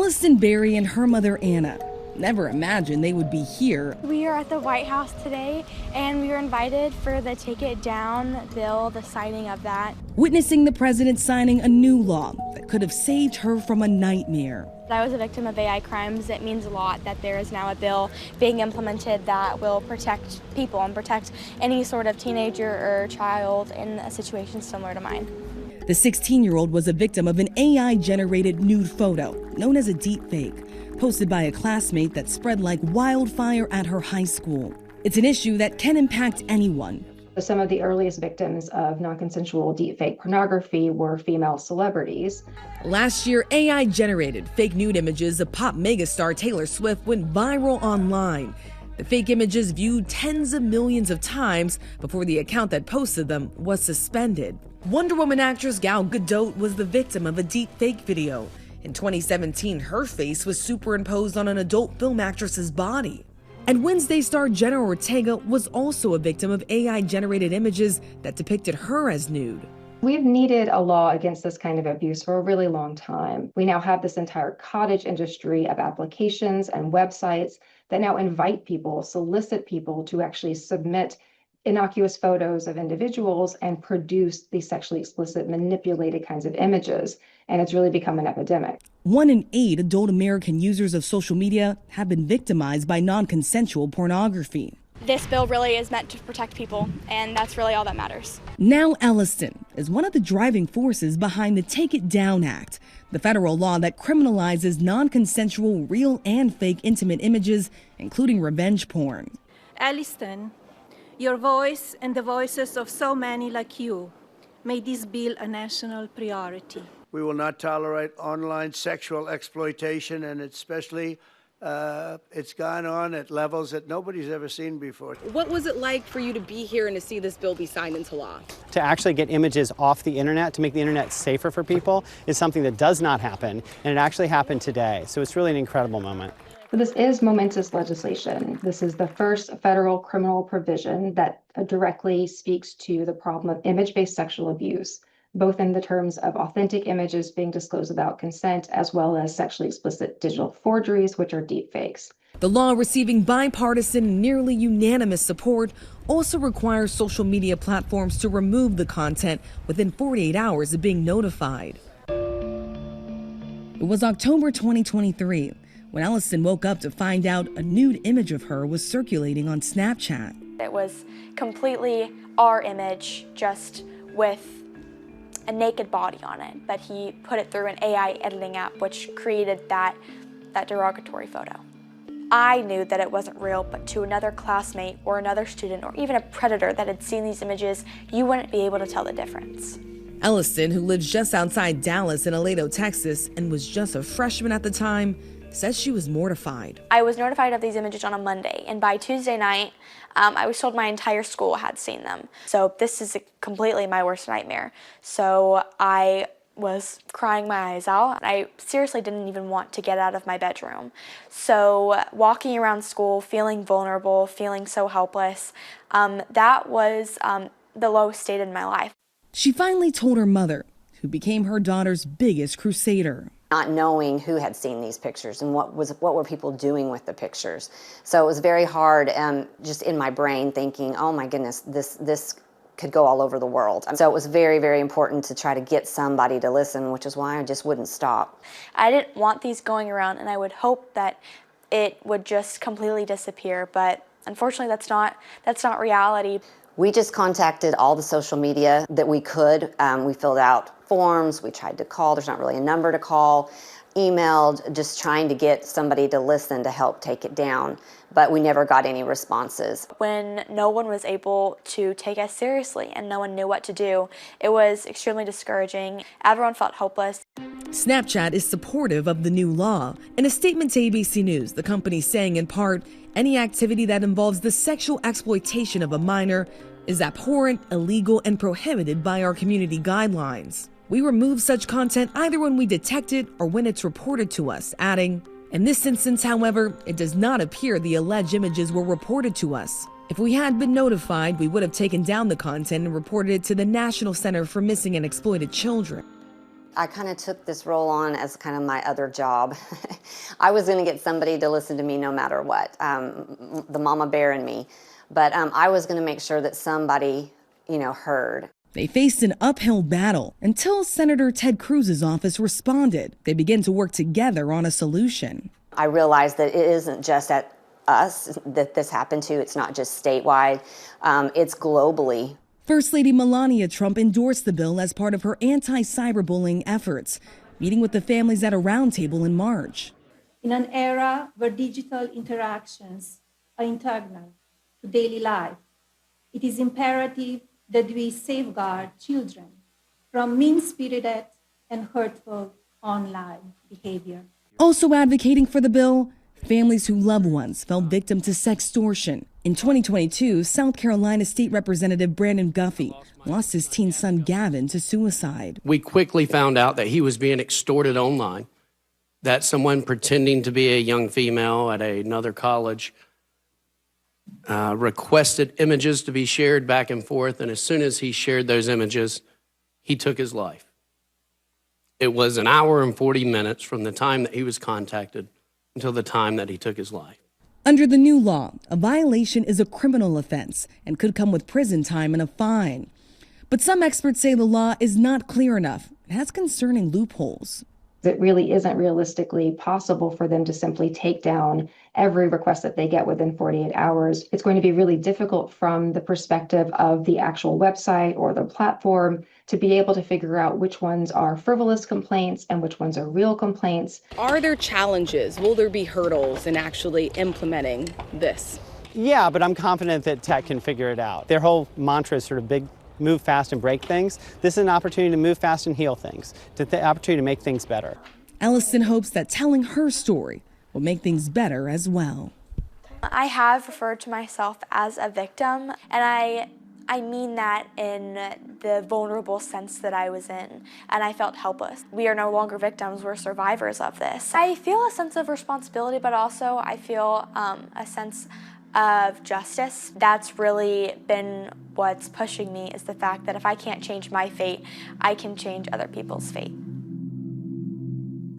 Allison Berry and her mother Anna never imagined they would be here. We are at the White House today, and we were invited for the Take It Down bill, the signing of that. Witnessing the president signing a new law that could have saved her from a nightmare. I was a victim of AI crimes. It means a lot that there is now a bill being implemented that will protect people and protect any sort of teenager or child in a situation similar to mine. The 16-year-old was a victim of an AI-generated nude photo known as a deepfake, posted by a classmate that spread like wildfire at her high school. It's an issue that can impact anyone. Some of the earliest victims of non-consensual deepfake pornography were female celebrities. Last year, AI-generated fake nude images of pop megastar Taylor Swift went viral online. The fake images viewed tens of millions of times before the account that posted them was suspended. Wonder Woman actress Gal Gadot was the victim of a deepfake video. In 2017, her face was superimposed on an adult film actress's body. And Wednesday star Jenna Ortega was also a victim of AI-generated images that depicted her as nude. We've needed a law against this kind of abuse for a really long time. We now have this entire cottage industry of applications and websites that now invite people, solicit people to actually submit innocuous photos of individuals and produce these sexually explicit, manipulated kinds of images. And it's really become an epidemic. 1 in 8 adult American users of social media have been victimized by non-consensual pornography. This bill really is meant to protect people, and that's really all that matters. Now Elliston is one of the driving forces behind the Take It Down Act, the federal law that criminalizes non-consensual real and fake intimate images, including revenge porn. Elliston, your voice and the voices of so many like you made this bill a national priority. We will not tolerate online sexual exploitation, and especially it's gone on at levels that nobody's ever seen before. What was it like for you to be here and to see this bill be signed into law? To actually get images off the internet, to make the internet safer for people, is something that does not happen, and it actually happened today. So it's really an incredible moment. This is momentous legislation. This is the first federal criminal provision that directly speaks to the problem of image-based sexual abuse, both in the terms of authentic images being disclosed without consent, as well as sexually explicit digital forgeries, which are deepfakes. The law, receiving bipartisan and nearly unanimous support, also requires social media platforms to remove the content within 48 hours of being notified. It was October 2023 when Allison woke up to find out a nude image of her was circulating on Snapchat. It was completely our image, just with a naked body on it, but he put it through an AI editing app, which created that derogatory photo. I knew that it wasn't real, but to another classmate or another student or even a predator that had seen these images, you wouldn't be able to tell the difference. Elliston, who lives just outside Dallas in Aledo, Texas, and was just a freshman at the time, says she was mortified. I was notified of these images on a Monday, and by Tuesday night, I was told my entire school had seen them. So this is completely my worst nightmare. So I was crying my eyes out. I seriously didn't even want to get out of my bedroom. So walking around school, feeling vulnerable, feeling so helpless, that was the lowest state in my life. She finally told her mother, who became her daughter's biggest crusader. Not knowing who had seen these pictures and what were people doing with the pictures. So it was very hard, just in my brain thinking, oh my goodness, this could go all over the world. So it was very, very important to try to get somebody to listen, which is why I just wouldn't stop. I didn't want these going around, and I would hope that it would just completely disappear, but unfortunately that's not reality. We just contacted all the social media that we could. We filled out forms, we tried to call, there's not really a number to call, emailed, just trying to get somebody to listen to help take it down, but we never got any responses. When no one was able to take us seriously and no one knew what to do, it was extremely discouraging. Everyone felt hopeless. Snapchat is supportive of the new law. In a statement to ABC News, the company saying in part, any activity that involves the sexual exploitation of a minor is abhorrent, illegal, and prohibited by our community guidelines. We remove such content either when we detect it or when it's reported to us, adding, in this instance, however, it does not appear the alleged images were reported to us. If we had been notified, we would have taken down the content and reported it to the National Center for Missing and Exploited Children. I kind of took this role on as kind of my other job. I was going to get somebody to listen to me no matter what, the mama bear in me. But I was going to make sure that somebody, heard. They faced an uphill battle until Senator Ted Cruz's office responded. They began to work together on a solution. I realized that it isn't just at us that this happened to. It's not just statewide. It's globally. First Lady Melania Trump endorsed the bill as part of her anti-cyberbullying efforts, meeting with the families at a roundtable in March. In an era where digital interactions are integral to daily life, it is imperative that we safeguard children from mean-spirited and hurtful online behavior. Also advocating for the bill, families whose loved ones fell victim to sextortion. In 2022, South Carolina State Representative Brandon Guffey lost his teen son Gavin to suicide. We quickly found out that he was being extorted online, that someone pretending to be a young female at another college requested images to be shared back and forth, and as soon as he shared those images, he took his life. It was an hour and 40 minutes from the time that he was contacted until the time that he took his life. Under the new law, a violation is a criminal offense and could come with prison time and a fine. But some experts say the law is not clear enough. It has concerning loopholes. It really isn't realistically possible for them to simply take down every request that they get within 48 hours. It's going to be really difficult from the perspective of the actual website or the platform to be able to figure out which ones are frivolous complaints and which ones are real complaints. Are there challenges? Will there be hurdles in actually implementing this? Yeah, but I'm confident that tech can figure it out. Their whole mantra is sort of big, move fast and break things. This is an opportunity to move fast and heal things, the opportunity to make things better. Ellison hopes that telling her story will make things better as well. I have referred to myself as a victim, and I mean that in the vulnerable sense that I was in, and I felt helpless. We are no longer victims, we're survivors of this. I feel a sense of responsibility, but also I feel a sense of justice. That's really been what's pushing me, is the fact that if I can't change my fate, I can change other people's fate.